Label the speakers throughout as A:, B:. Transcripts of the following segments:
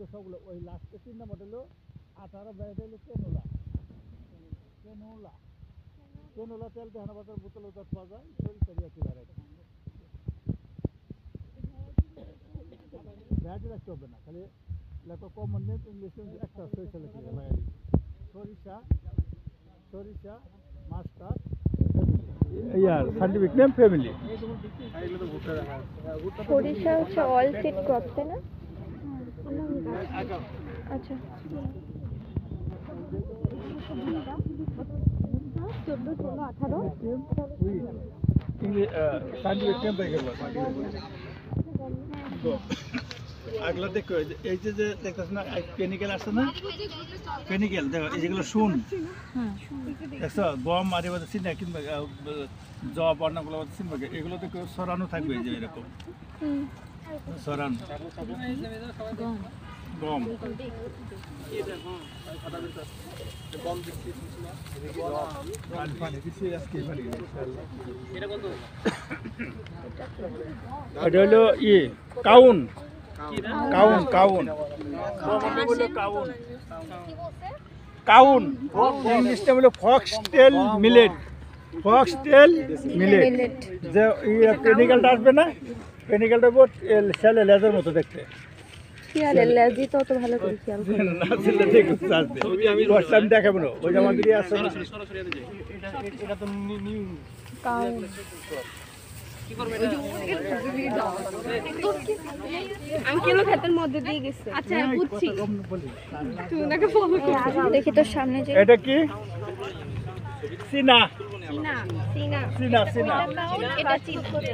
A: কিন্তু সবগুলো ওই লাস্টে 3 নম্বরটা হলো 18 ভ্যারাইটি হলো কেনোলা কেনোলা কেনোলা তেল দেখানো বাজার বোতল ওটা পাওয়া যায় সরিষা দিয়ে কি ভ্যারাইটি ভ্যারাইটি রাখতে হবে না খালি লেখো কমন নেম ইংলিশে একটা সরিষা লিখে লাগাই দিই সরিষা সরিষা মাস্টার ইয়ার সাইন্টিফিক নেম ফ্যামিলি
B: সরিষা হচ্ছে অল সিড ক্রপ তাই না? আচ্ছা 14, 16, 18
A: সাইন্টিফিক নেম পেয়ে গেল আগলা দেখো এই যে দেখতেছ না কেমিক্যাল আছে না কেমিক্যাল দেখো এই যেগুলো শুন দেখছো গম আর এবার চিনা কিংবা জব অন্যগুলো চিনবে এগুলো তো সরানো থাকবে যে এরকম সরানো গম এটা হলো কাউন কাউন কাউন কাউন কাউন ইংলিশটা হলো ফক্সটেল মিলেট ফক্সটেল মিলেট যে পেনিক্যালটা আসবে না পেনিক্যালটা শ্যালে লেজের মতো দেখতে
B: লেজি তো অত ভালো করে খেয়াল
A: আমি দেখাবো না ওই জামা দিয়ে আসছে এটা তো নিউ
B: আঙ্কেলও ক্ষেতের মধ্যে দিয়ে গেছে আচ্ছা বুঝছি তুই ওনাকে ফলো কর দেখি তোর সামনে যে
A: এটা কি সিনা
B: সিনা সিনা
A: সিনা সিনা
B: এটা চিল করে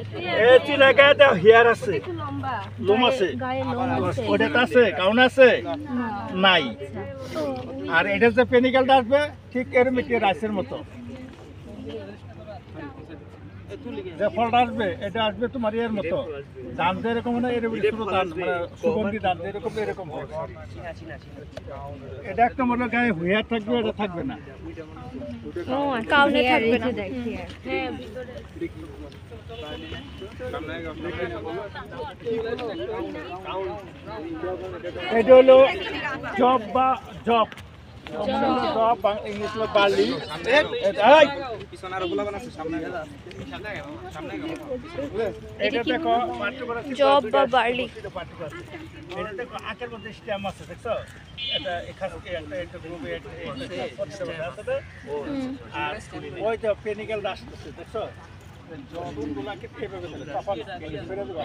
A: এই চিনা গায়ে হেয়ার আছে
B: একটু লম্বা
A: লোম আছে
B: গায়ে লোম আছে
A: ওটা আছে কাউন আছে নাই আর এটা যে পেনিক্যালটা আসবে ঠিক এরকম কি রাইসের মতো যে ফলটা আসবে এটা আসবে তোমার এর মতো ধান যেরকম না এরকম ছোট ধান মানে সুগন্ধি ধান এরকম এরকম হবে এটা একটা মনে গায়ে হেয়ার থাকবে এটা থাকবে না
B: কাউনে থাকবে না দেখি হ্যাঁ
A: এটা হলো জব বা জব জব ইংলিশ হলো বার্লি এটা দেখো
B: জব বা বার্লি
A: এটা দেখো আখের মধ্যে স্টেম আছে দেখছো এটা একটা গ্রুপে আর ওই যে পেনিক্যাল আসতেছে দেখছো জবগুলাকে এইভাবে দিলে তখন ফেরে দেবো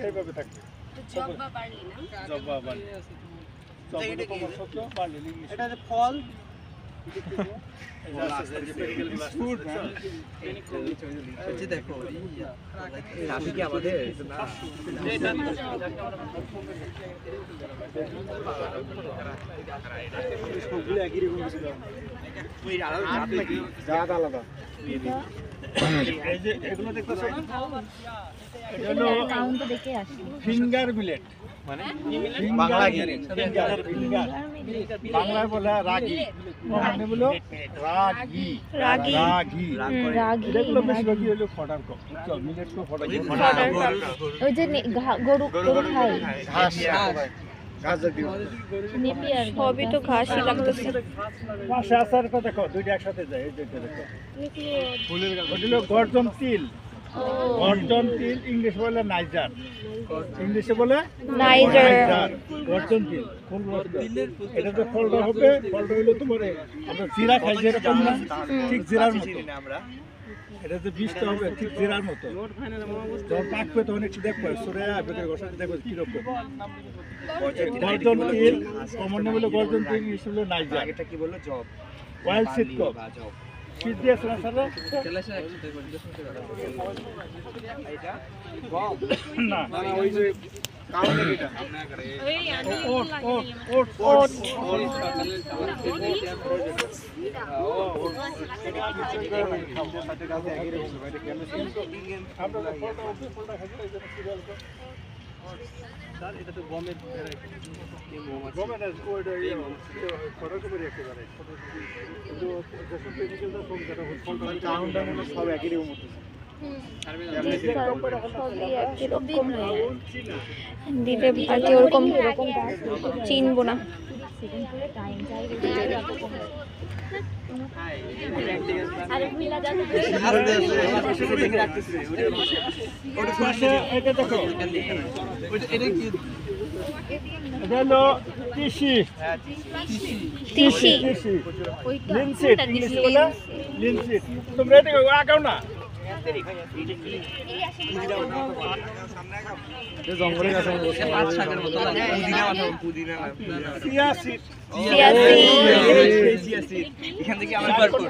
A: এইভাবে থাকবে
B: জব বা বার্লি না
A: জব বা বার্লি এটা
C: ফল দেখো কি আমাদের আলাদা
A: এগুলো দেখতেছো ফিঙ্গার মিলেট মানে বাংলায় বলে রাগি মানে বলো রাগি রাগি রাগি এগুলো বেশিরভাগই হলো ফডার কম মিলেট তো ফডার
B: ওই যে গরু গরু খায়
A: ঘাস
B: নেপিয়ার সবই তো ঘাসই লাগতেছে
A: পাশে আসার কথা দেখো দুইটা একসাথে যায় এই দুইটা দেখো ফুলের গাছ ওটা হলো গর্জন তিল গর্জন তিল ইংলিশ বলে নাইজার ইংলিশে বলে
B: নাইজার
A: গর্জন তিল ফুল এটা তো ফলটা হবে ফলটা হলো তোমার আমরা জিরা খাই যেরকম না ঠিক জিরার মতো আমরা এটা যে বীজটা হবে ঠিক জিরার মতো যখন পাকবে তখন একটু দেখবো সরে ভেতরে গোসাতে দেখবো কিরকম গর্জন তিল কমন নাম হলো গর্জন তিল ইংলিশ হলো নাইজার
C: এটা কি বললো জব
A: ওয়াইল্ড সিড কপ শীত দিয়েছে না স্যার না ওই যে এটা তো গমের গমের সব একই রকম
B: সবই একই রকম দিলে আর কি ওরকম চিনবো না।
A: এটা দেখো, এটা হলো তিসি,
B: তিসি
A: লিনসিড, ইংলিশে বলে লিনসিড। তোমরা এটা আগাও না, জঙ্গলে গাছে
C: পাঁচ শাকের মতো লাগে পুদিনা
A: সিয়াসিড,
C: সিয়াসিড এখান থেকে আমরা বার করি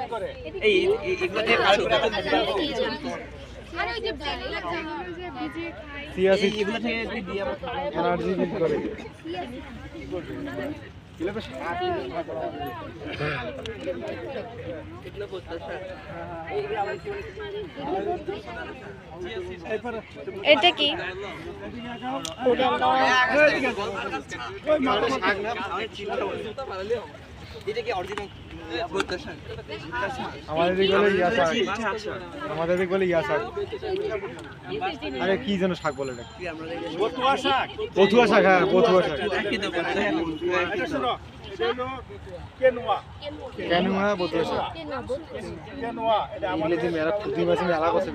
C: এই এগুলো দিয়ে খাচ্ছো
B: আর ওই যে ভিজে খাই
A: সিয়াসিড
C: এগুলো থেকে দিয়ে আমরা
A: এনার্জি বিল করে।
B: এটা কি?
C: এটা কি অরিজিনাল বলতে শাক
A: আমাদের দিকে বলে ইয়া শাক, আমাদের দিকে বলে ইয়া শাক। আরে কি যেন শাক বলে এটা? বথুয়া শাক। বথুয়া শাক, হ্যাঁ বথুয়া শাক। এটা শোনো, এটা কেনুয়া। কেনুয়া বথুয়া শাক। কেনুয়া এটা আমাদের যে মেলা পুঁটি মাছ মেলা করছে।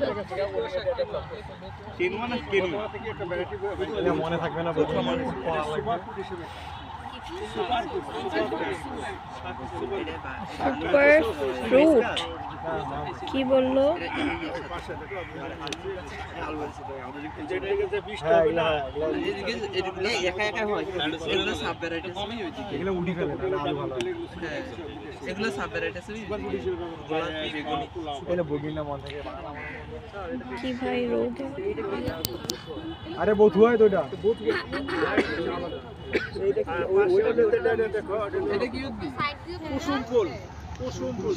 A: কেনুয়া না কেনুয়া থেকে একটা ভ্যারাইটি এটা মনে থাকবে না, বথুয়া মানে সুপার ফুড হিসেবে।
B: সুপার ফ্রুট কি বললো?
A: এগুলো উঠি ফেলে না, আলু ভালো।
C: এগুলো সাব ভ্যারাইটি আছে
A: এগুলো বগিনা মন থেকে।
B: কি ভাই রোগ?
A: আরে বথুয়া তো এটা।
C: এটা কি
A: কুসুম ফুল, কুসুম ফুল।